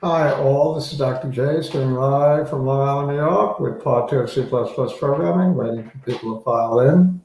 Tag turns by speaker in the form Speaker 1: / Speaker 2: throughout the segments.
Speaker 1: Hi, all. This is Dr. J, streaming live from Long Island, New York, with part two of C++ programming, waiting for people to file in.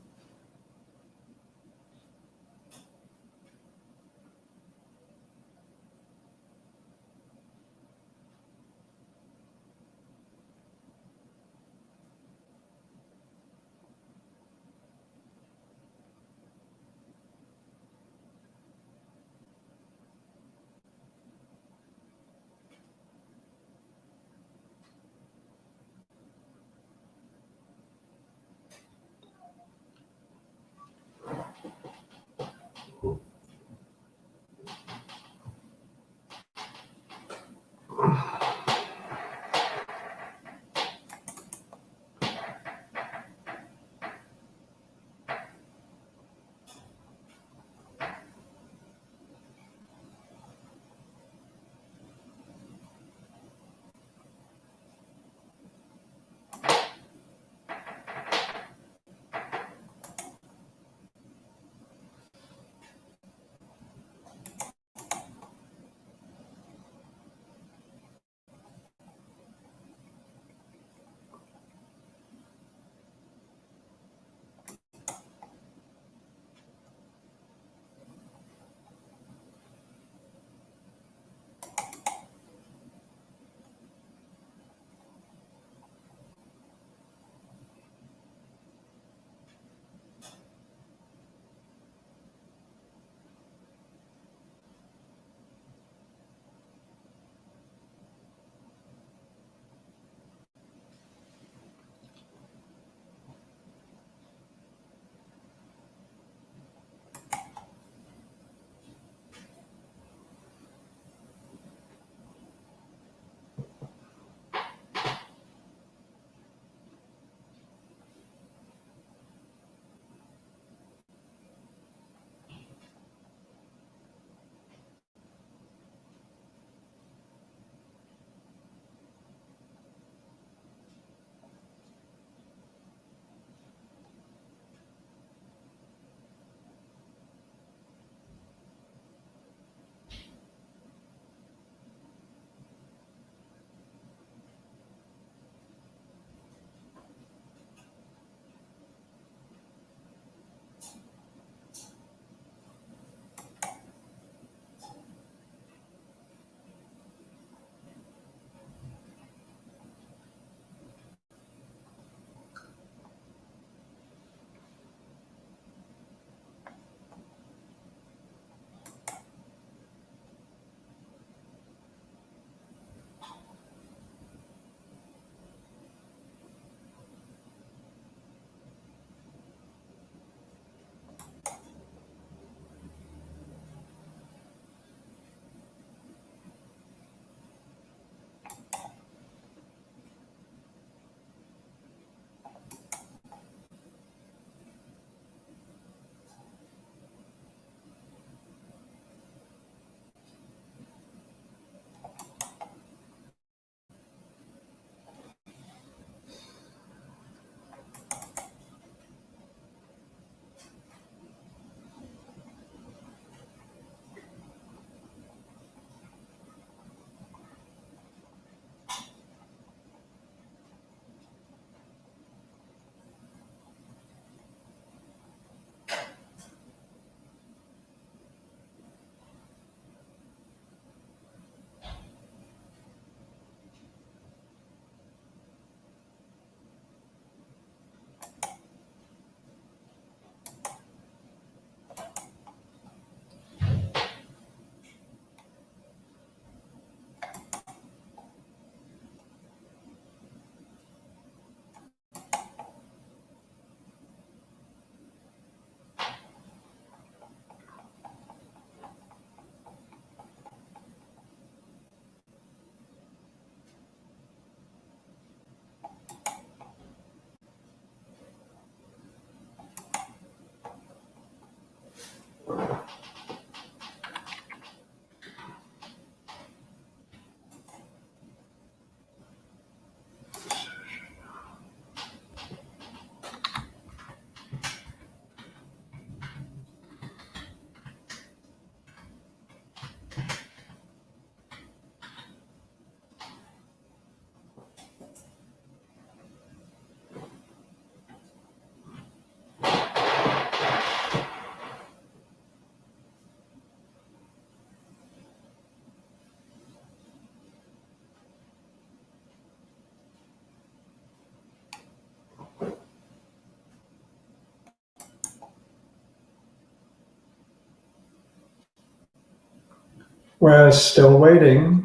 Speaker 1: We're still waiting.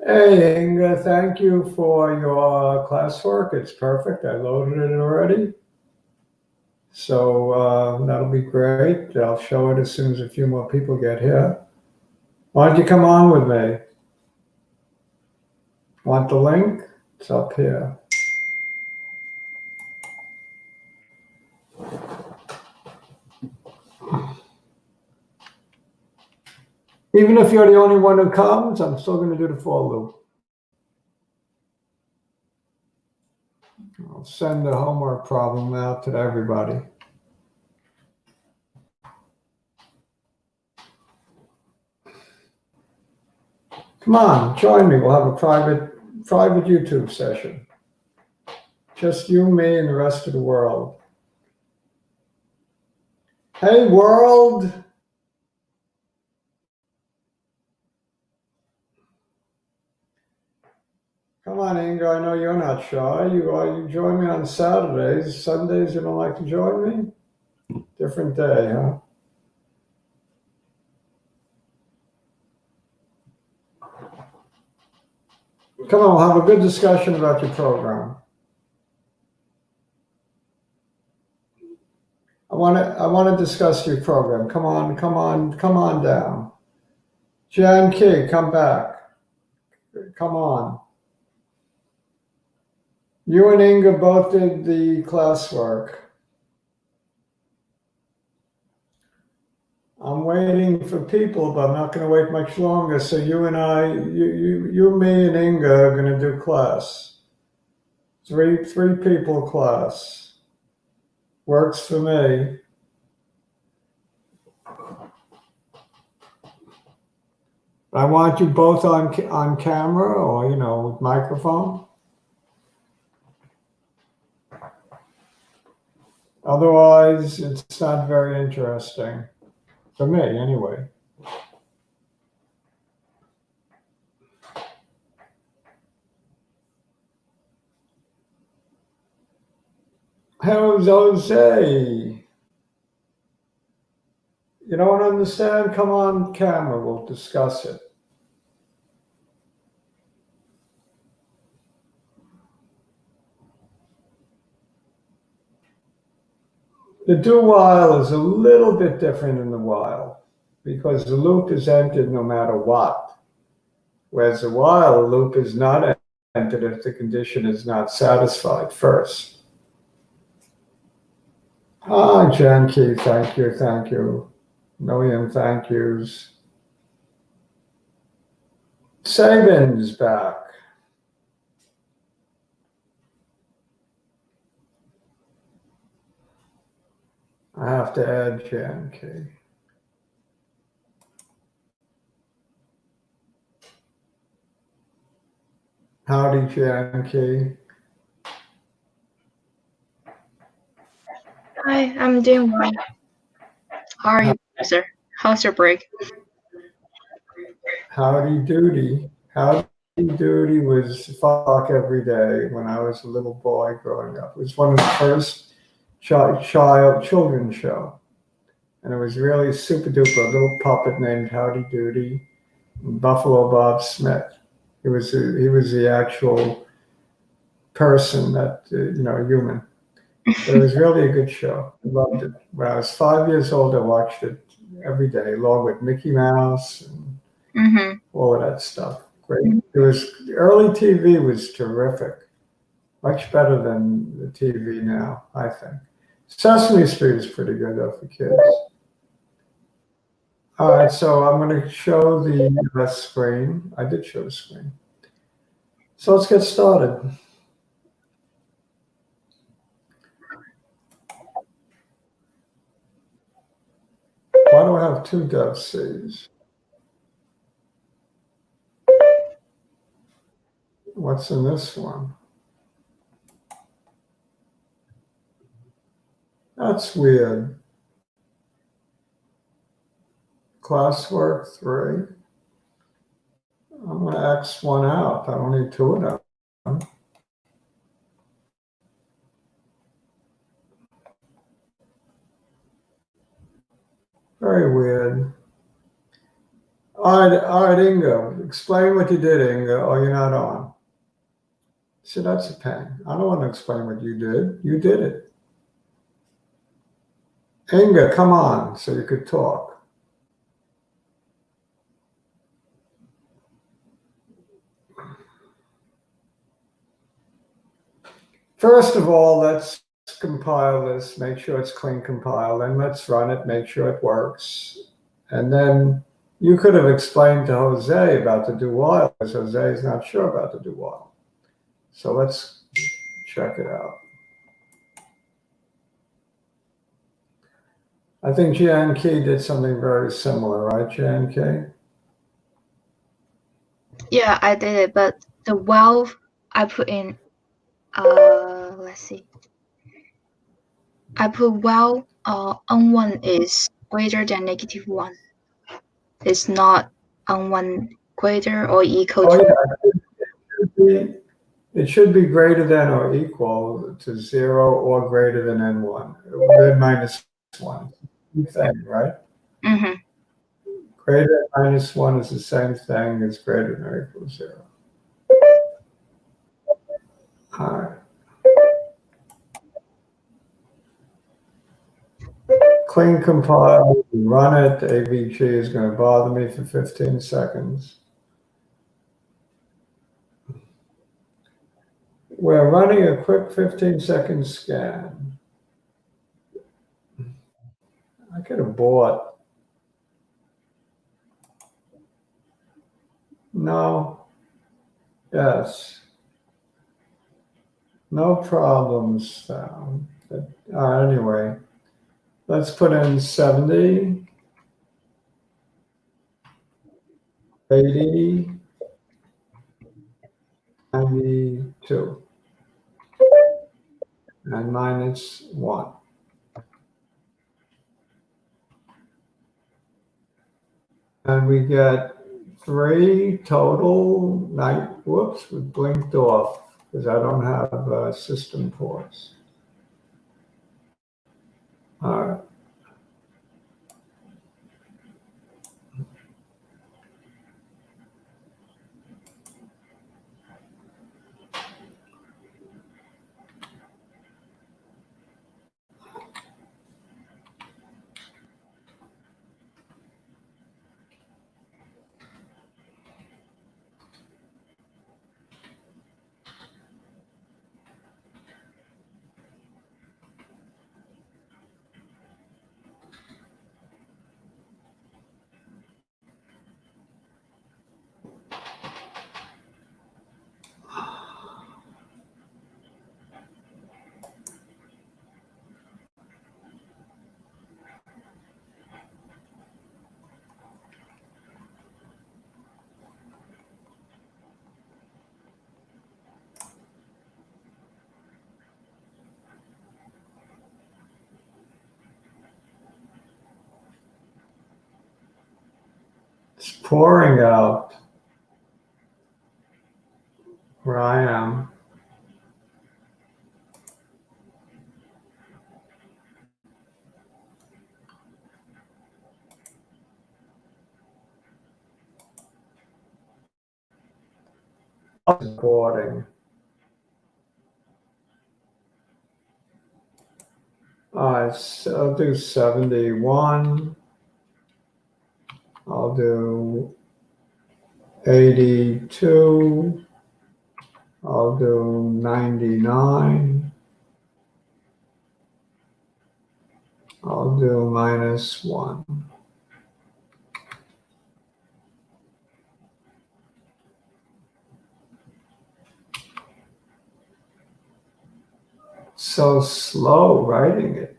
Speaker 1: Hey, Inga, thank you for your classwork. It's perfect. I loaded it already. So that'll be great. I'll show it as soon as a few more people get here. Why don't you come on with me? Want the link? It's up here. Even if you're the only one who comes, I'm still going to do the for loop. I'll send the homework problem out to everybody. Come on, join me. We'll have a private YouTube session. Just you, me, and the rest of the world. Hey, world. Come on, Inga. I know you're not shy. You join me on Saturdays. Sundays, you don't like to join me? Different day, huh? Come on, we'll have a good discussion about your program. I want to discuss your program. Come on down. Jan Key, come back. Come on. You and Inga both did the classwork. I'm waiting for people, but I'm not going to wait much longer. So you and I, you, me, and Inga are going to do class. Three people class. Works for me. I want you both on camera or, with microphone. Otherwise, it's not very interesting. For me, anyway. How's Jose? You don't understand? Come on camera, we'll discuss it. The do while is a little bit different than the while because the loop is entered no matter what. Whereas the while, the loop is not entered if the condition is not satisfied first. Ah, Janki, thank you. Million thank yous. Sabin's back. I have to add Janki. Howdy, Janki.
Speaker 2: Hi, I'm doing well. How are you, sir? How's your break?
Speaker 1: Howdy Doody. Howdy Doody was fuck every day when I was a little boy growing up. It was one of the first children's show. And it was really super duper, a little puppet named Howdy Doody, Buffalo Bob Smith. He was the actual person that, human. But it was really a good show. I loved it. When I was 5 years old, I watched it every day, along with Mickey Mouse and all of that stuff. Great Early TV was terrific, much better than the TV now, I think. Sesame Street is pretty good though for kids. All right, so I'm going to show the screen. I did show the screen. So let's get started. Why do I have two Dev Cs? What's in this one? That's weird. Classwork 3. I'm going to X one out. I don't need two of them. Very weird. All right, Inga. Explain what you did, Inga, or you're not on. See, that's a pain. I don't want to explain what you did. You did it. Inga, come on, so you could talk. First of all, let's compile this, make sure it's clean compile, and let's run it, make sure it works. And then you could have explained to Jose about the do while, because Jose is not sure about the do while. So let's check it out. I think Jan Key did something very similar, right, Jan Key?
Speaker 2: Yeah, I did it, but the while I put in, let's see. I put while on1 is greater than -1. It's not on1 greater or equal to.
Speaker 1: Yeah. It should be greater than or equal to 0 or greater than n1, then -1. Same thing, right?
Speaker 2: Mm-hmm.
Speaker 1: Greater than -1 is the same thing as greater than or equal to 0. All right. Clean compile, run it. AVG is going to bother me for 15 seconds. We're running a quick 15-second scan. I could have bought. No. Yes. No problems found. Anyway, let's put in 70, 80, 92, and -1. And we get 3 total. Whoops, we blinked off because I don't have system ports. All right. It's pouring out where I am. Recording. All right, so I'll do 71. I'll do 82. I'll do 99. I'll do -1. So slow writing it.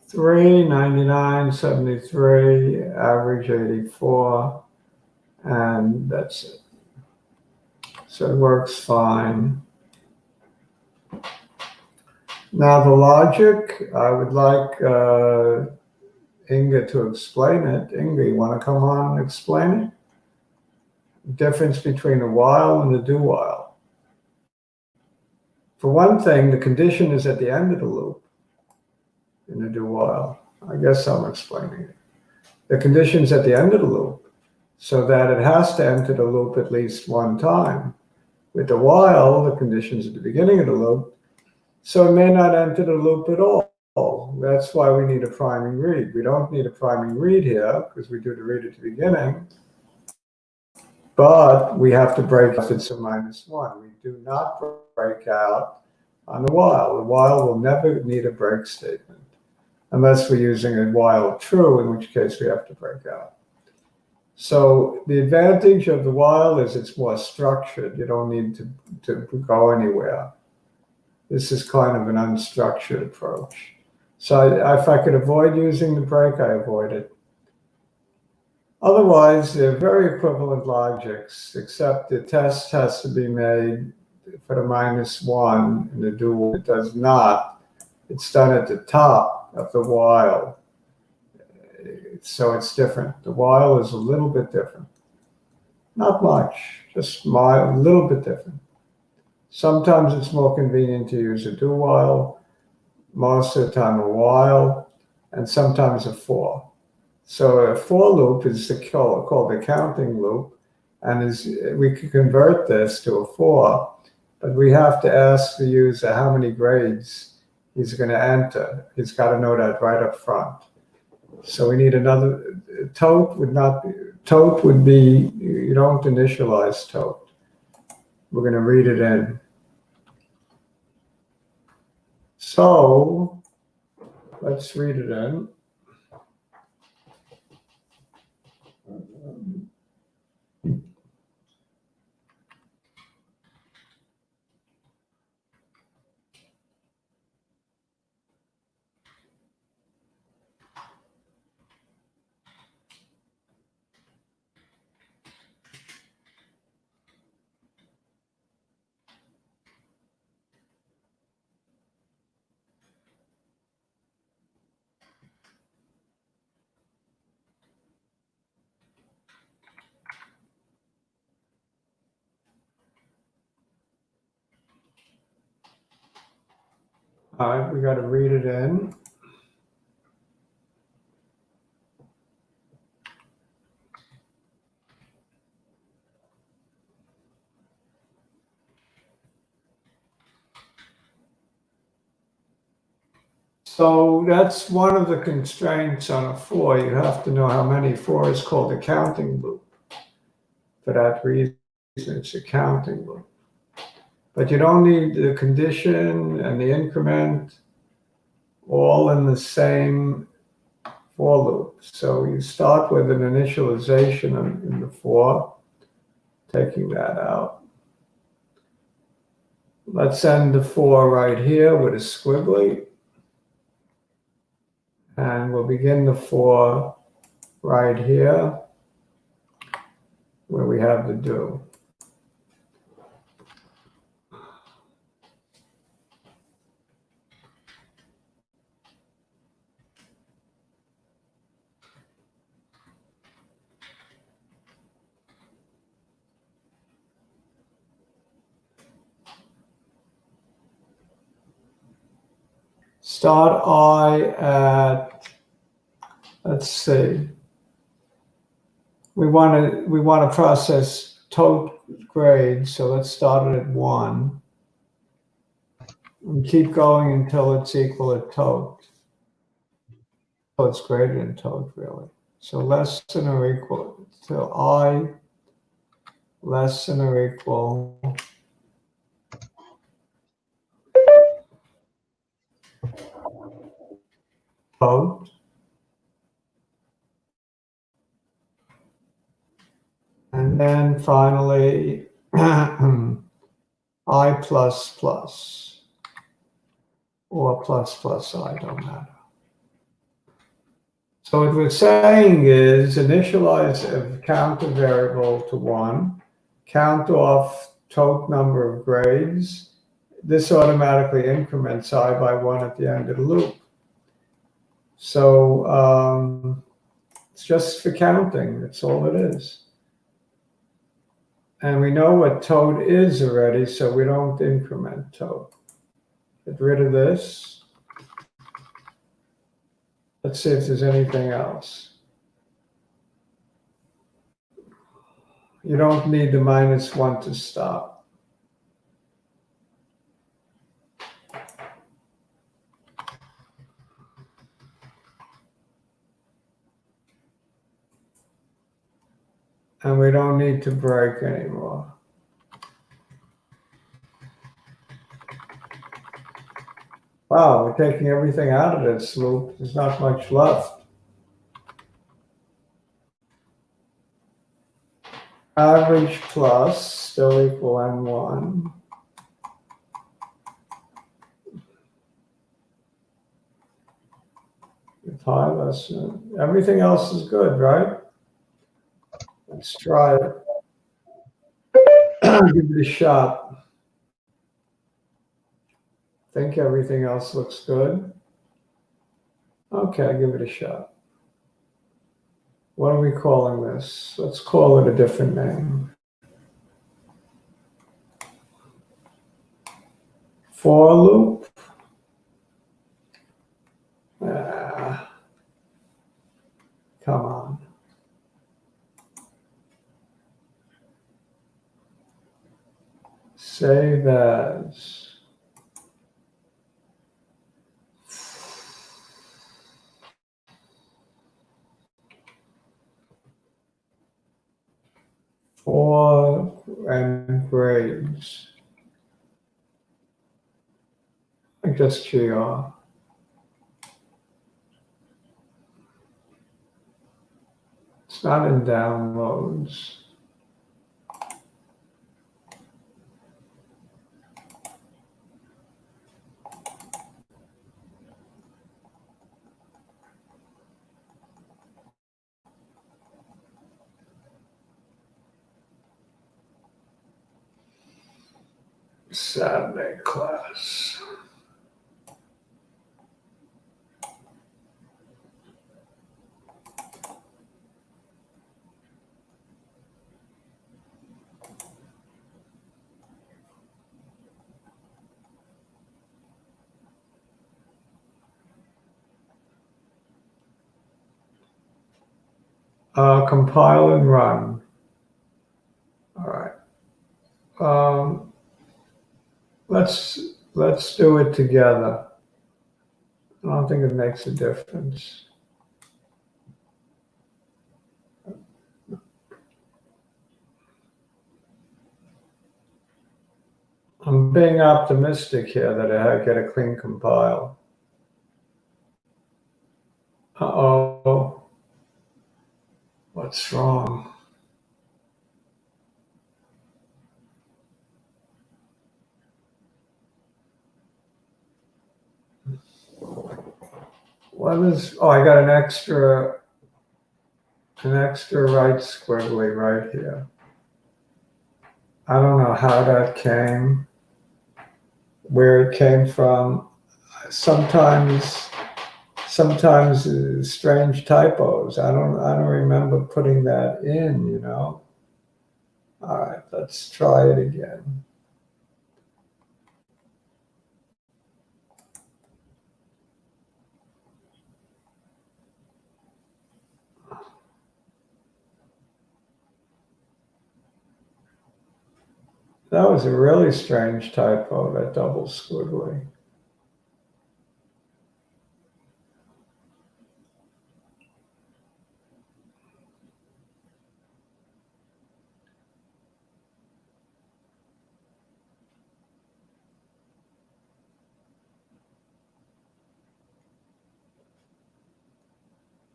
Speaker 1: 3, 99, 73, average 84, and that's it. So it works fine. Now the logic, I would like Inga to explain it. Inga, you want to come on and explain it? Difference between a while and a do while. For one thing, the condition is at the end of the loop in a do while. I guess I'm explaining it. The condition's at the end of the loop, so that it has to enter the loop at least one time. With the while, the condition's at the beginning of the loop, so it may not enter the loop at all. That's why we need a priming read. We don't need a priming read here, because we do the read at the beginning. But we have to break out it's a -1. We do not break out on the while. The while will never need a break statement, unless we're using a while true, in which case we have to break out. So the advantage of the while is it's more structured. You don't need to go anywhere. This is kind of an unstructured approach. So if I could avoid using the break, I avoid it. Otherwise, they're very equivalent logics, except the test has to be made for the -1 in the do. It does not. It's done at the top of the while. So it's different. The while is a little bit different. Not much, just a little bit different. Sometimes it's more convenient to use a do while, most of the time a while, and sometimes a for. So a for loop is called the counting loop, and we could convert this to a for, but we have to ask the user how many grades he's going to enter. He's got to know that right up front. So we need another. Tote would be, you don't initialize tote. We're going to read it in. So let's read it in. All right, we got to read it in. So that's one of the constraints on a for. You have to know how many. For is called a counting loop. For that reason, it's a counting loop. But you don't need the condition and the increment all in the same for loop. So you start with an initialization in the for, taking that out. Let's end the for right here with a squiggly. And we'll begin the for right here, where we have the do. Start I at, let's see. We want to process tote grade, so let's start it at 1. And keep going until it's equal to tote. So it's greater than tote, really. So less than or equal till I less than or equal float. And then finally, I plus plus or plus plus I, don't matter. So what we're saying is initialize a counter variable to 1, count off total number of grades. This automatically increments I by 1 at the end of the loop. So it's just for counting. That's all it is. And we know what toad is already, so we don't increment toad. Get rid of this. Let's see if there's anything else. You don't need the -1 to stop. And we don't need to break anymore. Wow, we're taking everything out of this loop. There's not much left. Average plus still equal N1. With high less, everything else is good, right? Let's try it. Give it a shot. Think everything else looks good. Okay, give it a shot. What are we calling this? Let's call it a different name. For loop. Come on. Save as. For and grades. I just GR. It's not in downloads. Saturday class. Compile and run. All right. Let's do it together. I don't think it makes a difference. I'm being optimistic here that I get a clean compile. Uh-oh. What's wrong? What is, oh, I got an extra right squiggly right here. I don't know how that came, where it came from. Sometimes strange typos. I don't remember putting that in, you know. All right, let's try it again. That was a really strange typo, that double squiggly.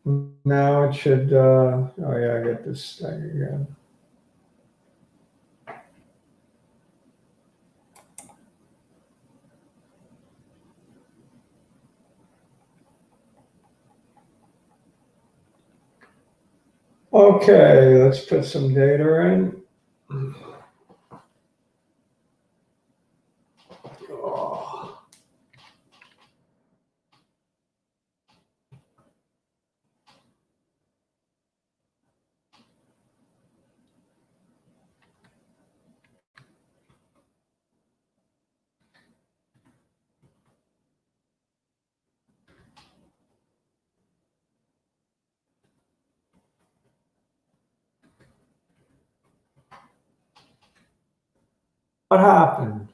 Speaker 1: Now it should, oh yeah, I get this thing again. Okay, let's put some data in. Oh. What happened?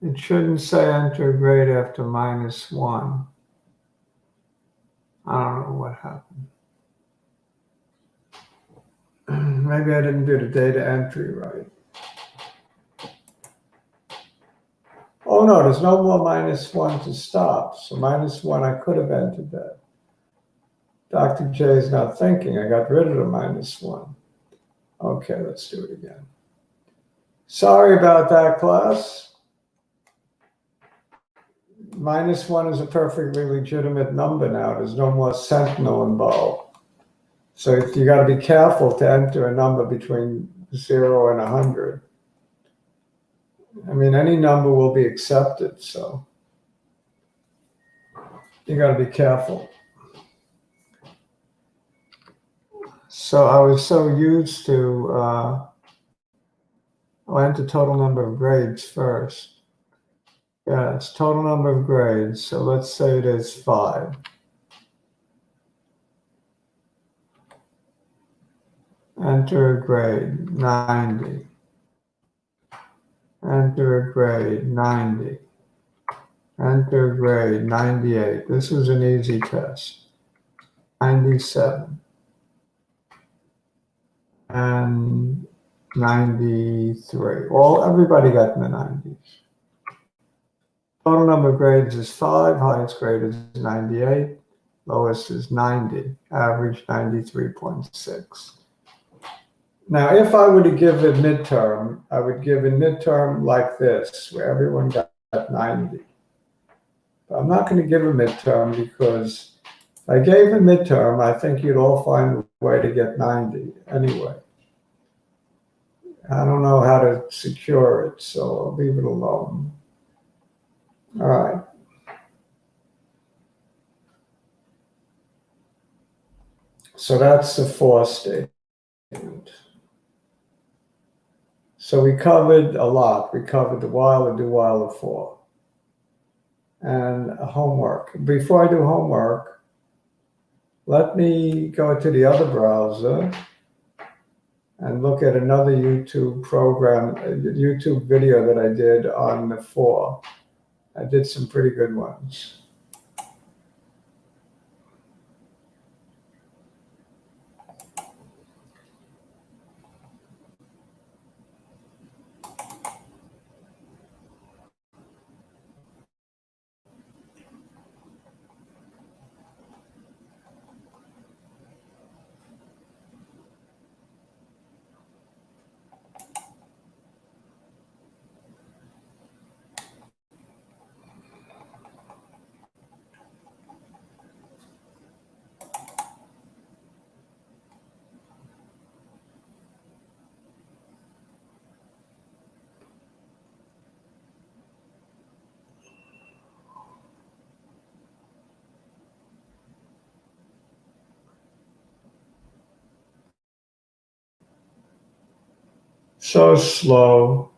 Speaker 1: It shouldn't say enter grade after -1. I don't know what happened. Maybe I didn't do the data entry right. Oh no, there's no more -1 to stop. So -1, I could have entered that. Dr. J is not thinking. I got rid of the -1. Okay, let's do it again. Sorry about that, class. -1 is a perfectly legitimate number now. There's no more sentinel involved. So you got to be careful to enter a number between 0 and 100. I mean, any number will be accepted, so you got to be careful. So I was so used to, I'll enter total number of grades first. Yeah, it's total number of grades. So let's say it is 5. Enter a grade, 90. Enter a grade, 90. Enter grade, 98. This was an easy test. 97. And 93. Everybody got in the 90s. Total number of grades is 5. Highest grade is 98. Lowest is 90. Average 93.6. Now, if I were to give a midterm, I would give a midterm like this, where everyone got 90. But I'm not going to give a midterm because if I gave a midterm, I think you'd all find a way to get 90 anyway. I don't know how to secure it, so I'll leave it alone. All right. So that's the for statement. So we covered a lot. We covered the while, the do while, the for. And homework. Before I do homework, let me go to the other browser and look at another YouTube program, YouTube video that I did on the for. I did some pretty good ones. So slow.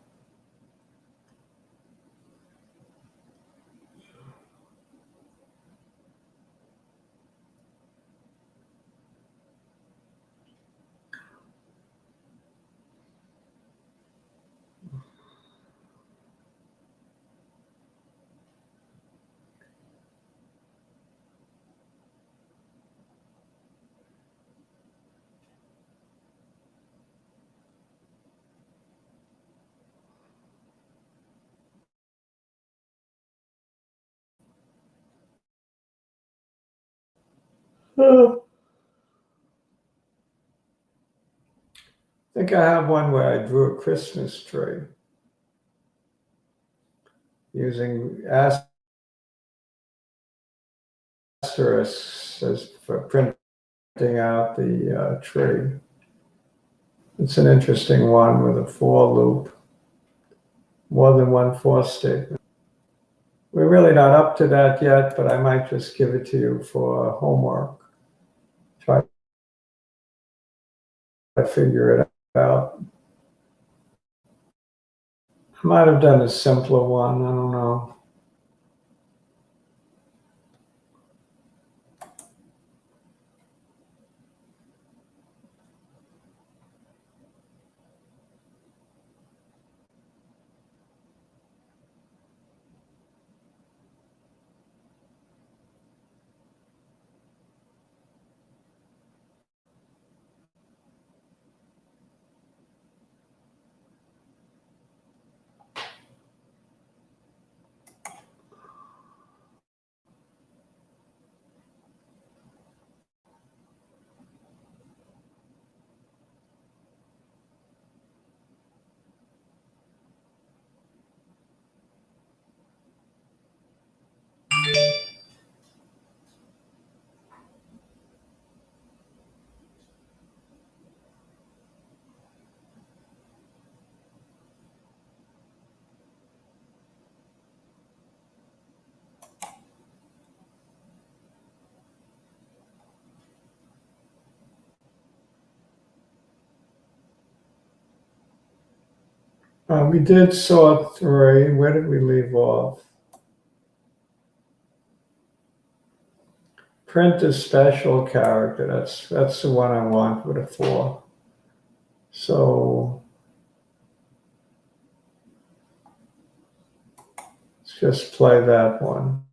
Speaker 1: I think I have one where I drew a Christmas tree using asterisks as for printing out the tree. It's an interesting one with a for loop, more than one for statement. We're really not up to that yet, but I might just give it to you for homework. Try to figure it out. I might have done a simpler one, I don't know. We did sort 3. Where did we leave off? Print a special character. That's the one I want with a 4. So let's just play that one.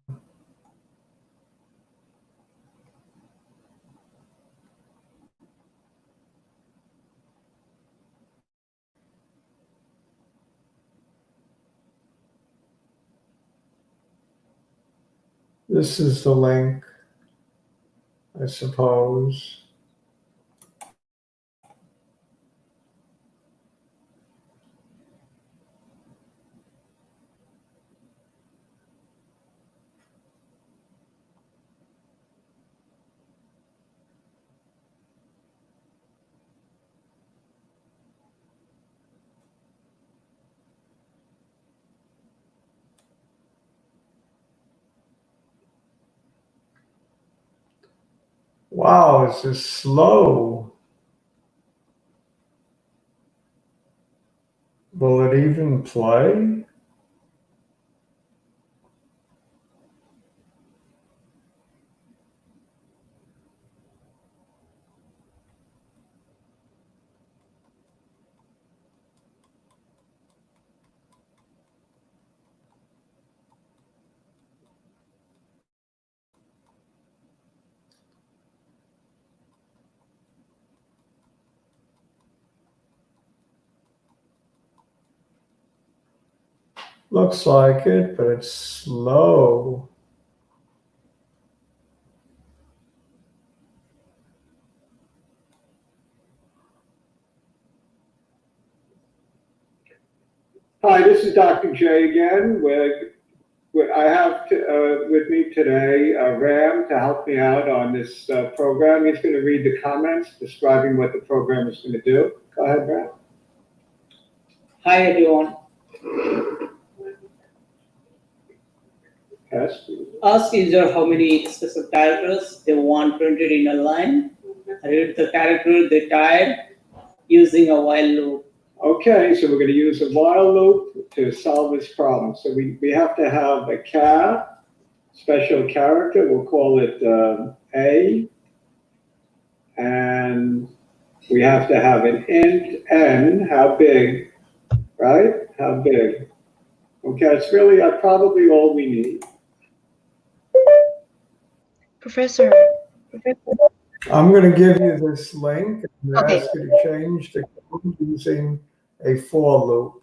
Speaker 1: This is the link, I suppose. Wow, this is slow. Will it even play? Looks like it, but it's slow. Hi, this is Dr. J again. I have with me today Ram to help me out on this program. He's going to read the comments describing what the program is going to do. Go ahead, Ram.
Speaker 3: Hi everyone.
Speaker 1: Yes.
Speaker 3: Ask user how many special characters they want printed in a line. Read the character they type using a while loop.
Speaker 1: Okay, so we're going to use a while loop to solve this problem. So we have to have a char, special character. We'll call it A. And we have to have an int n, how big, right? How big. Okay, it's really probably all we need.
Speaker 2: Professor.
Speaker 1: I'm going to give you this link and
Speaker 2: Okay.
Speaker 1: ask you to change the code using a for loop.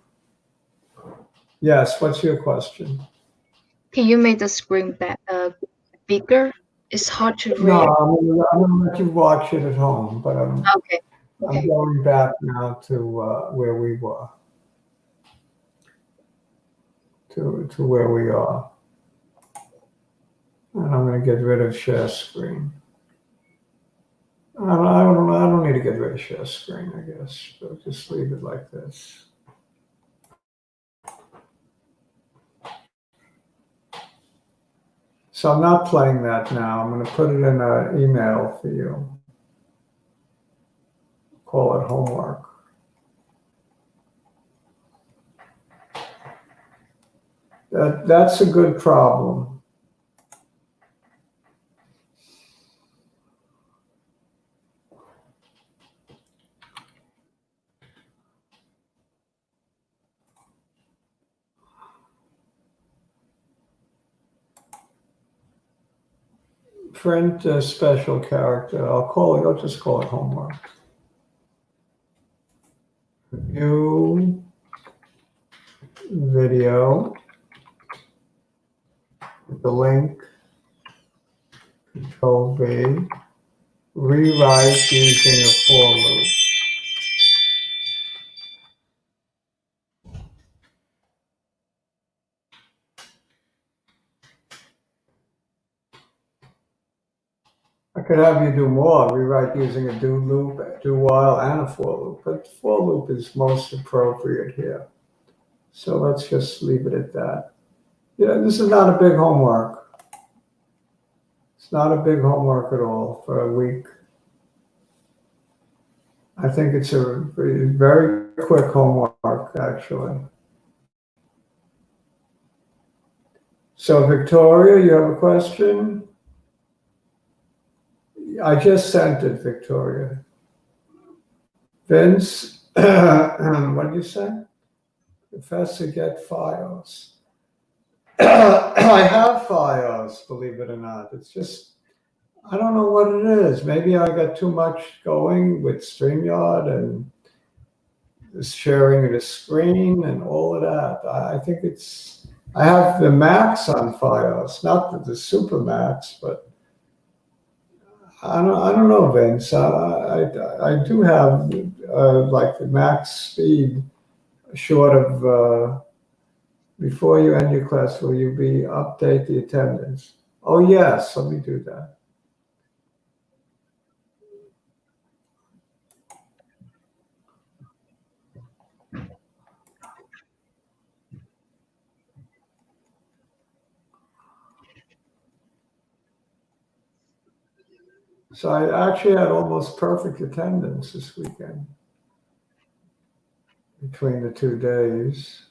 Speaker 1: Yes, what's your question?
Speaker 2: Can you make the screen bigger? It's hard to read.
Speaker 1: No, I'm gonna let you watch it at home, but
Speaker 2: Okay.
Speaker 1: I'm
Speaker 2: Okay.
Speaker 1: going back now to where we were, to where we are. And I'm going to get rid of share screen. I don't need to get rid of share screen, I guess. So just leave it like this. So I'm not playing that now. I'm going to put it in an email for you. Call it homework. That's a good problem. Print a special character. I'll just call it homework. View video. The link. Control V. Rewrite using a for loop. I could have you do more, rewrite using a do loop, do while, and a for loop, but for loop is most appropriate here. So let's just leave it at that. Yeah, this is not a big homework. It's not a big homework at all for a week. I think it's a very quick homework, actually. So Victoria, you have a question? I just sent it, Victoria. Vince, what did you say? Professor, get FiOS. I have FiOS, believe it or not. It's just, I don't know what it is. Maybe I got too much going with StreamYard and sharing of the screen and all of that. I think it's, I have the Max on FiOS, not the Super Max, but I don't know, Vince. I do have like the max speed short of, before you end your class, will you update the attendance? Oh yes, let me do that. So I actually had almost perfect attendance this weekend between the 2 days.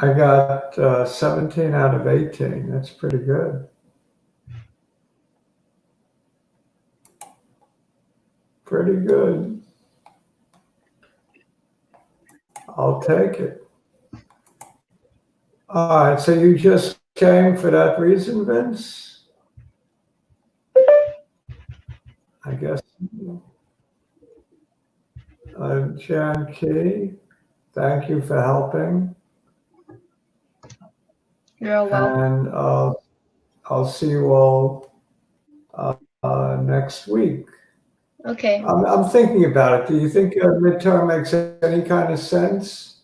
Speaker 1: I got 17 out of 18. That's pretty good. Pretty good. I'll take it. All right, so you just came for that reason, Vince? I guess. Jan Key, thank you for helping.
Speaker 2: You're welcome.
Speaker 1: And I'll see you all next week.
Speaker 2: Okay.
Speaker 1: I'm thinking about it. Do you think a midterm makes any kind of sense?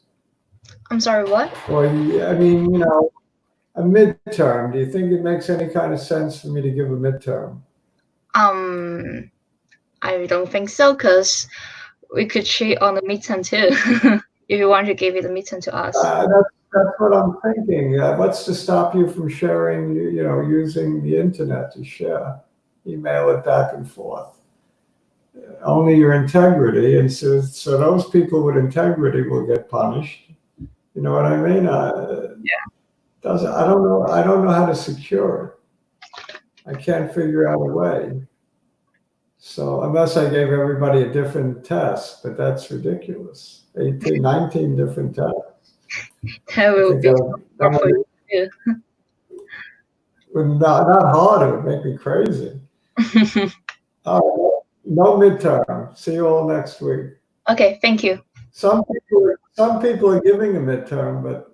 Speaker 2: I'm sorry, what?
Speaker 1: Or, I mean, you know, a midterm, do you think it makes any kind of sense for me to give a midterm?
Speaker 2: I don't think so, because we could cheat on the midterm too. If you want to give it a midterm to us.
Speaker 1: That's what I'm thinking. What's to stop you from sharing, using the internet to share? Email it back and forth. only your integrity, and so those people with integrity will get punished. You know what I mean? I don't know how to secure it. I can't figure out a way. So unless I gave everybody a different test, but that's ridiculous. 18, 19 different tests.
Speaker 2: That
Speaker 1: I
Speaker 2: will
Speaker 1: think
Speaker 2: be
Speaker 1: that
Speaker 2: hard for
Speaker 1: would
Speaker 2: you.
Speaker 1: not hard. It would make me crazy. No midterm. See you all next week.
Speaker 2: Okay, thank you.
Speaker 1: Some people are giving a midterm, but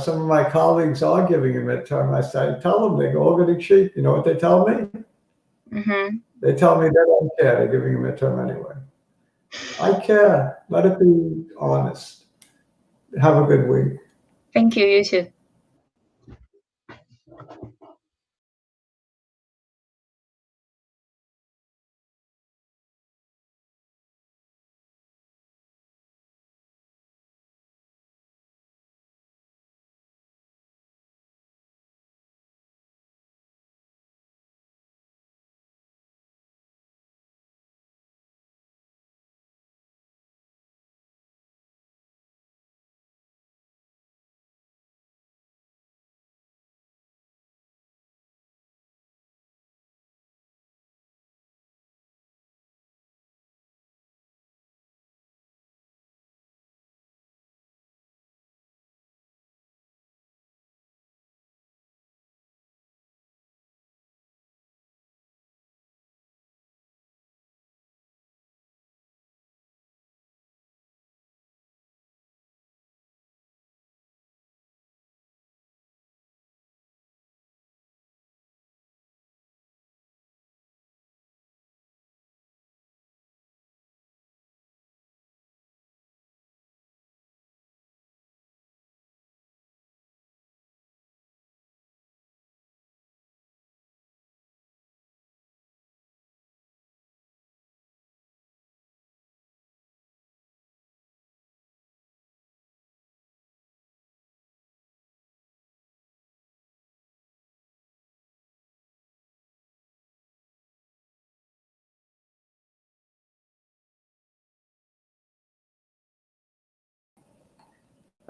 Speaker 1: some of my colleagues are giving a midterm. I tell them they go over the cheap. You know what they tell me?
Speaker 2: Mm-hmm.
Speaker 1: They tell me they don't care. They're giving a midterm anyway. I care. Let it be honest. Have a good week.
Speaker 2: Thank you, you too.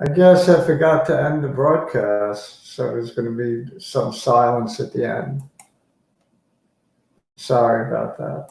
Speaker 1: I guess I forgot to end the broadcast, so there's going to be some silence at the end. Sorry about that.